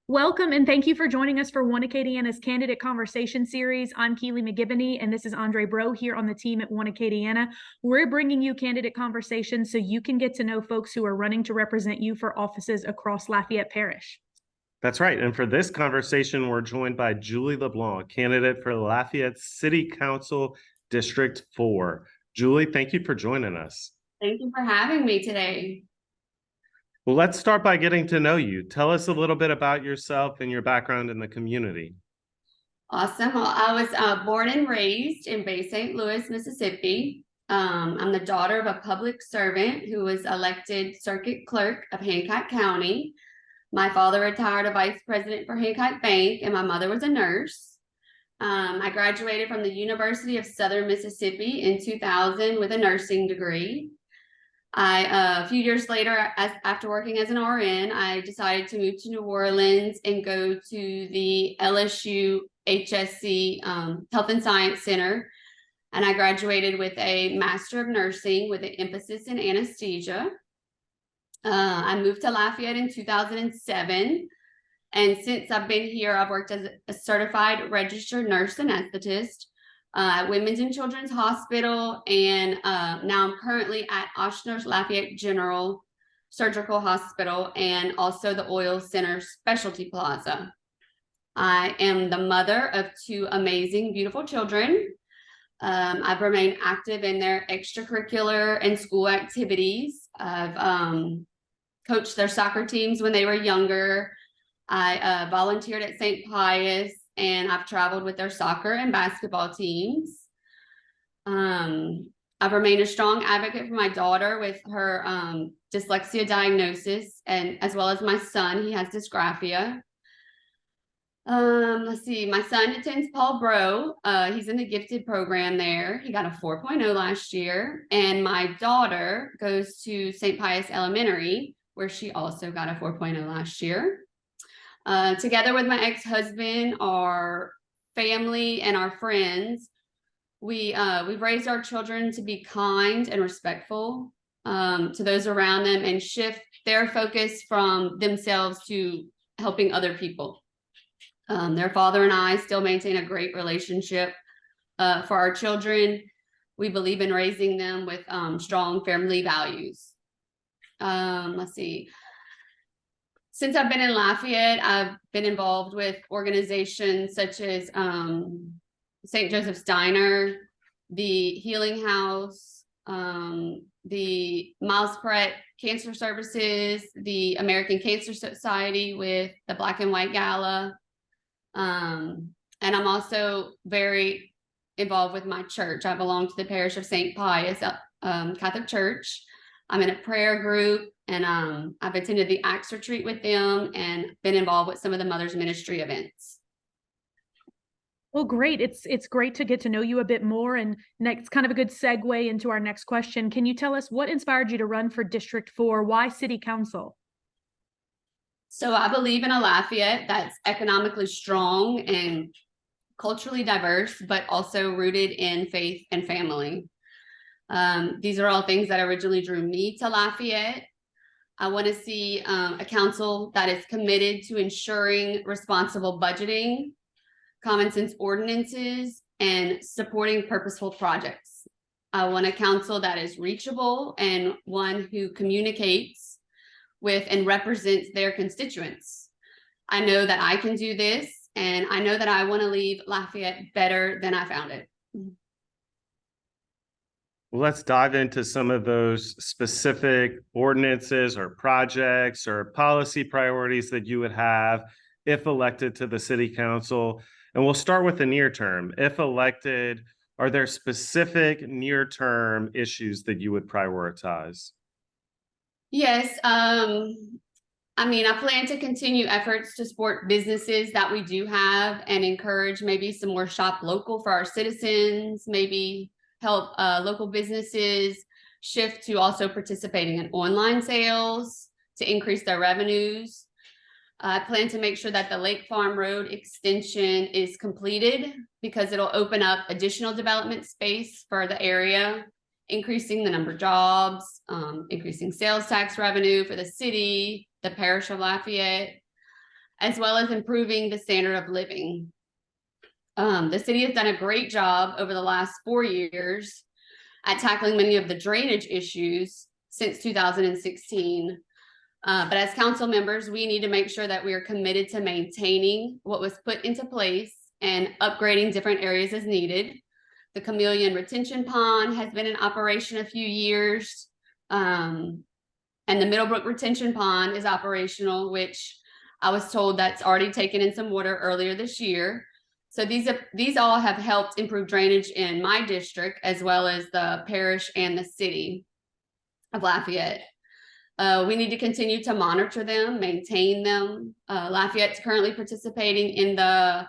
Welcome and thank you for joining us for One Acadiana's Candidate Conversation Series. I'm Keely McGibney and this is Andre Bro here on the team at One Acadiana. We're bringing you candidate conversations so you can get to know folks who are running to represent you for offices across Lafayette Parish. That's right. And for this conversation, we're joined by Julie LeBlanc, candidate for Lafayette City Council District 4. Julie, thank you for joining us. Thank you for having me today. Well, let's start by getting to know you. Tell us a little bit about yourself and your background in the community. Awesome. Well, I was born and raised in Bay St. Louis, Mississippi. I'm the daughter of a public servant who was elected circuit clerk of Hancock County. My father retired a vice president for Hancock Bank, and my mother was a nurse. I graduated from the University of Southern Mississippi in 2000 with a nursing degree. A few years later, after working as an RN, I decided to move to New Orleans and go to the LSU HSC Health and Science Center. And I graduated with a Master of Nursing with an emphasis in anesthesia. I moved to Lafayette in 2007. And since I've been here, I've worked as a certified registered nurse anesthetist at Women's and Children's Hospital, and now I'm currently at Ochsner's Lafayette General Surgical Hospital and also the Oil Center Specialty Plaza. I am the mother of two amazing, beautiful children. I've remained active in their extracurricular and school activities. I've coached their soccer teams when they were younger. I volunteered at St. Pius, and I've traveled with their soccer and basketball teams. I've remained a strong advocate for my daughter with her dyslexia diagnosis, and as well as my son. He has dysgraphia. Let's see, my son attends Paul Bro. He's in the gifted program there. He got a 4.0 last year. And my daughter goes to St. Pius Elementary, where she also got a 4.0 last year. Together with my ex-husband, our family, and our friends, we've raised our children to be kind and respectful to those around them and shift their focus from themselves to helping other people. Their father and I still maintain a great relationship for our children. We believe in raising them with strong family values. Let's see. Since I've been in Lafayette, I've been involved with organizations such as St. Joseph's Diner, the Healing House, the Miles Perret Cancer Services, the American Cancer Society with the Black and White Gala. And I'm also very involved with my church. I belong to the parish of St. Pius Catholic Church. I'm in a prayer group, and I've attended the Acts retreat with them and been involved with some of the Mother's Ministry events. Well, great. It's great to get to know you a bit more, and next, kind of a good segue into our next question. Can you tell us what inspired you to run for District 4? Why City Council? So I believe in a Lafayette that's economically strong and culturally diverse, but also rooted in faith and family. These are all things that originally drew me to Lafayette. I want to see a council that is committed to ensuring responsible budgeting, common sense ordinances, and supporting purposeful projects. I want a council that is reachable and one who communicates with and represents their constituents. I know that I can do this, and I know that I want to leave Lafayette better than I found it. Well, let's dive into some of those specific ordinances or projects or policy priorities that you would have if elected to the city council. And we'll start with the near term. If elected, are there specific near-term issues that you would prioritize? Yes. I plan to continue efforts to support businesses that we do have and encourage maybe some more shop local for our citizens, maybe help local businesses shift to also participating in online sales to increase their revenues. I plan to make sure that the Lake Farm Road extension is completed because it'll open up additional development space for the area, increasing the number of jobs, increasing sales tax revenue for the city, the parish of Lafayette. as well as improving the standard of living. The city has done a great job over the last 4 years at tackling many of the drainage issues since 2016. But as council members, we need to make sure that we are committed to maintaining what was put into place and upgrading different areas as needed. The Chameleon Retention Pond has been in operation a few years. And the Middlebrook Retention Pond is operational, which I was told that's already taken in some water earlier this year. So these all have helped improve drainage in my district, as well as the parish and the city of Lafayette. We need to continue to monitor them, maintain them. Lafayette's currently participating in the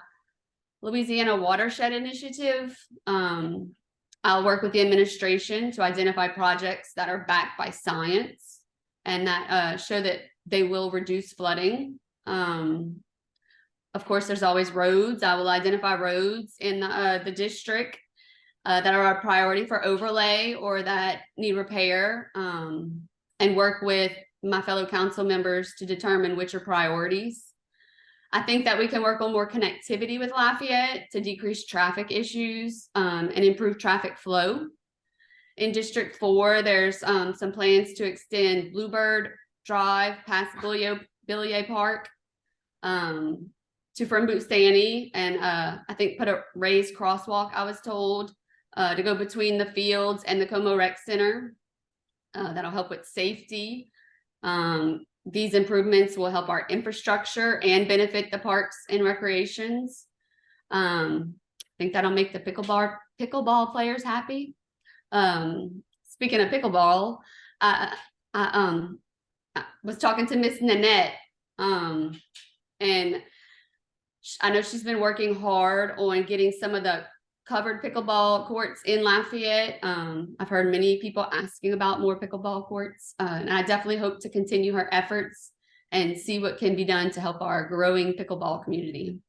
Louisiana Watershed Initiative. I'll work with the administration to identify projects that are backed by science and that show that they will reduce flooding. Of course, there's always roads. I will identify roads in the district that are a priority for overlay or that need repair, and work with my fellow council members to determine which are priorities. I think that we can work on more connectivity with Lafayette to decrease traffic issues and improve traffic flow. In District 4, there's some plans to extend Bluebird Drive past Billier Park to from Boostany, and I think put a raised crosswalk, I was told, to go between the fields and the Como Rec Center. That'll help with safety. These improvements will help our infrastructure and benefit the parks and recreations. I think that'll make the pickleball players happy. Speaking of pickleball, I was talking to Miss Nanette, and I know she's been working hard on getting some of the covered pickleball courts in Lafayette. I've heard many people asking about more pickleball courts, and I definitely hope to continue her efforts and see what can be done to help our growing pickleball community.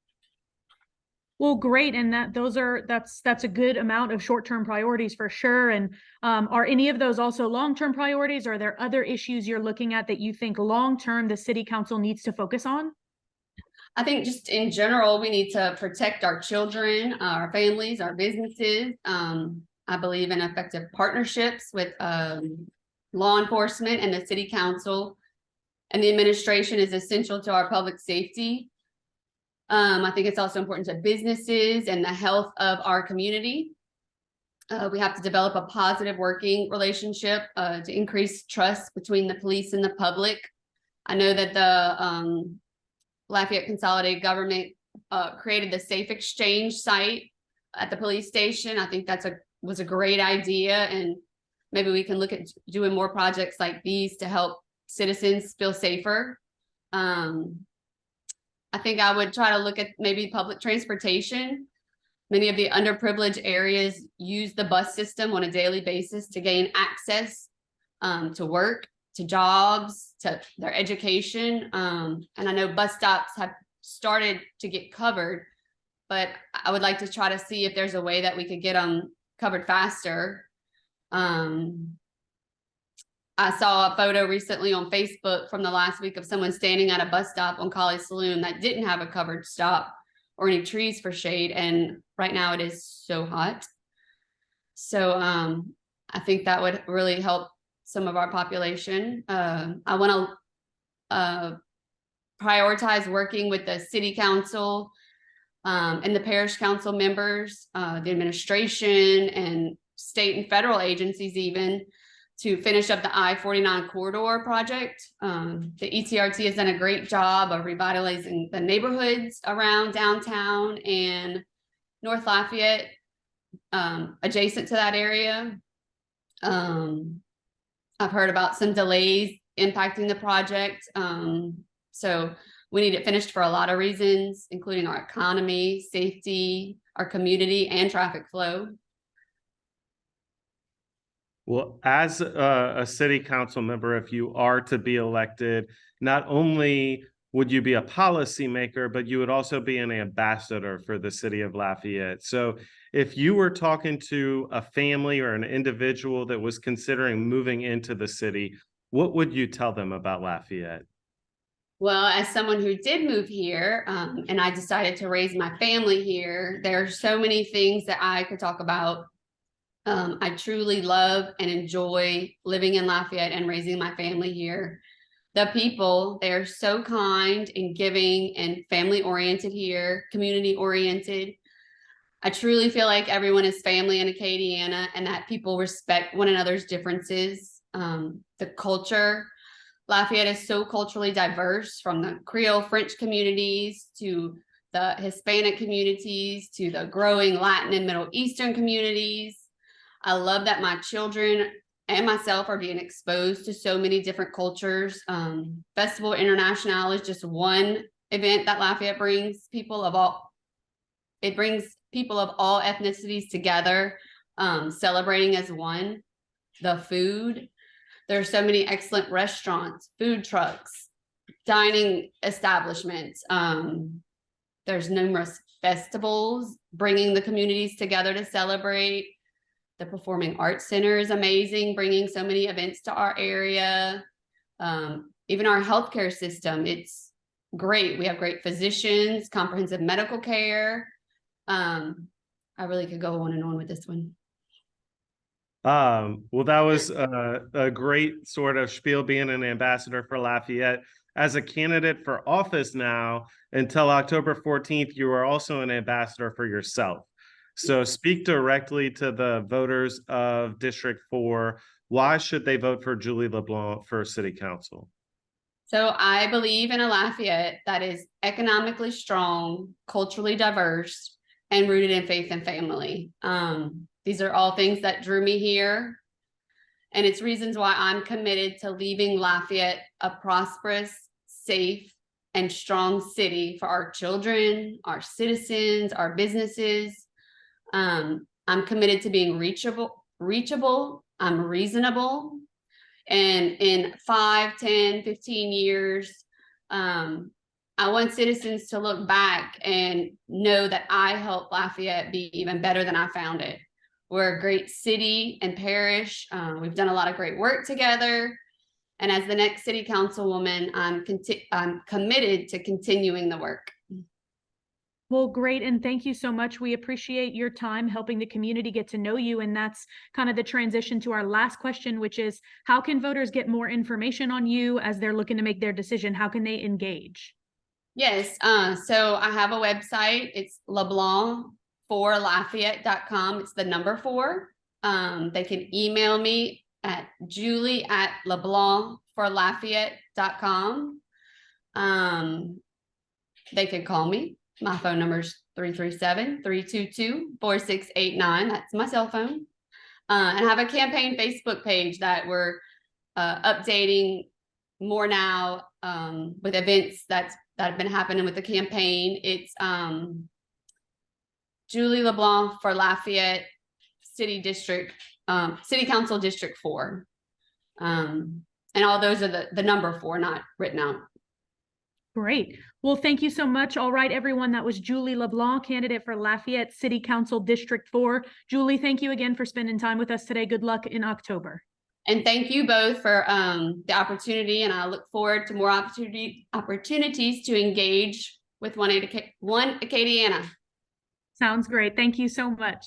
Well, great. And that's a good amount of short-term priorities for sure. And are any of those also long-term priorities? Or are there other issues you're looking at that you think long-term the city council needs to focus on? I think just in general, we need to protect our children, our families, our businesses. I believe in effective partnerships with law enforcement and the city council, and the administration is essential to our public safety. I think it's also important to businesses and the health of our community. We have to develop a positive working relationship to increase trust between the police and the public. I know that the Lafayette Consolidated Government created the Safe Exchange site at the police station. I think was a great idea, and maybe we can look at doing more projects like these to help citizens feel safer. I think I would try to look at maybe public transportation. Many of the underprivileged areas use the bus system on a daily basis to gain access to work, to jobs, to their education. And I know bus stops have started to get covered, but I would like to try to see if there's a way that we could get them covered faster. I saw a photo recently on Facebook from the last week of someone standing at a bus stop on College Saloon that didn't have a covered stop or any trees for shade. And right now it is so hot. So I think that would really help some of our population. I want to prioritize working with the city council and the parish council members, the administration and state and federal agencies even, to finish up the I-49 corridor project. The ETRT has done a great job of revitalizing the neighborhoods around downtown and North Lafayette, adjacent to that area. I've heard about some delays impacting the project. So we need it finished for a lot of reasons, including our economy, safety, our community, and traffic flow. Well, as a city council member, if you are to be elected, not only would you be a policymaker, but you would also be an ambassador for the city of Lafayette. So if you were talking to a family or an individual that was considering moving into the city, what would you tell them about Lafayette? Well, as someone who did move here, and I decided to raise my family here, there are so many things that I could talk about. I truly love and enjoy living in Lafayette and raising my family here. The people, they are so kind and giving and family oriented here, community oriented. I truly feel like everyone is family in Acadiana and that people respect one another's differences. The culture, Lafayette is so culturally diverse, from the Creole French communities to the Hispanic communities to the growing Latin and Middle Eastern communities. I love that my children and myself are being exposed to so many different cultures. Festival International is just one event that Lafayette brings people of all, it brings people of all ethnicities together, celebrating as one. The food, there's so many excellent restaurants, food trucks, dining establishments. There's numerous festivals bringing the communities together to celebrate. The Performing Arts Center is amazing, bringing so many events to our area. Even our healthcare system, it's great. We have great physicians, comprehensive medical care. I really could go on and on with this one. Well, that was a great sort of spiel, being an ambassador for Lafayette. As a candidate for office now, until October 14th, you are also an ambassador for yourself. So speak directly to the voters of District 4. Why should they vote for Julie LeBlanc for City Council? So I believe in a Lafayette that is economically strong, culturally diverse, and rooted in faith and family. These are all things that drew me here. And it's reasons why I'm committed to leaving Lafayette a prosperous, safe, and strong city for our children, our citizens, our businesses. I'm committed to being reachable. I'm reasonable. And in 5, 10, 15 years, I want citizens to look back and know that I helped Lafayette be even better than I found it. We're a great city and parish. We've done a lot of great work together. And as the next city councilwoman, I'm committed to continuing the work. Well, great. And thank you so much. We appreciate your time helping the community get to know you. And that's kind of the transition to our last question, which is, how can voters get more information on you as they're looking to make their decision? How can they engage? Yes. So I have a website. It's LeBlanc4Lafayette.com. It's the number 4. They can email me at julie@LeBlanc4Lafayette.com. They can call me. My phone number is 337-322-4689. That's my cell phone. And I have a campaign Facebook page that we're updating more now with events that have been happening with the campaign. It's Julie LeBlanc for Lafayette City District, City Council District 4. And all those are the number 4, not written out. Great. Well, thank you so much. All right, everyone. That was Julie LeBlanc, candidate for Lafayette City Council District 4. Julie, thank you again for spending time with us today. Good luck in October. And thank you both for the opportunity. And I look forward to more opportunities to engage with One Acadiana. Sounds great. Thank you so much.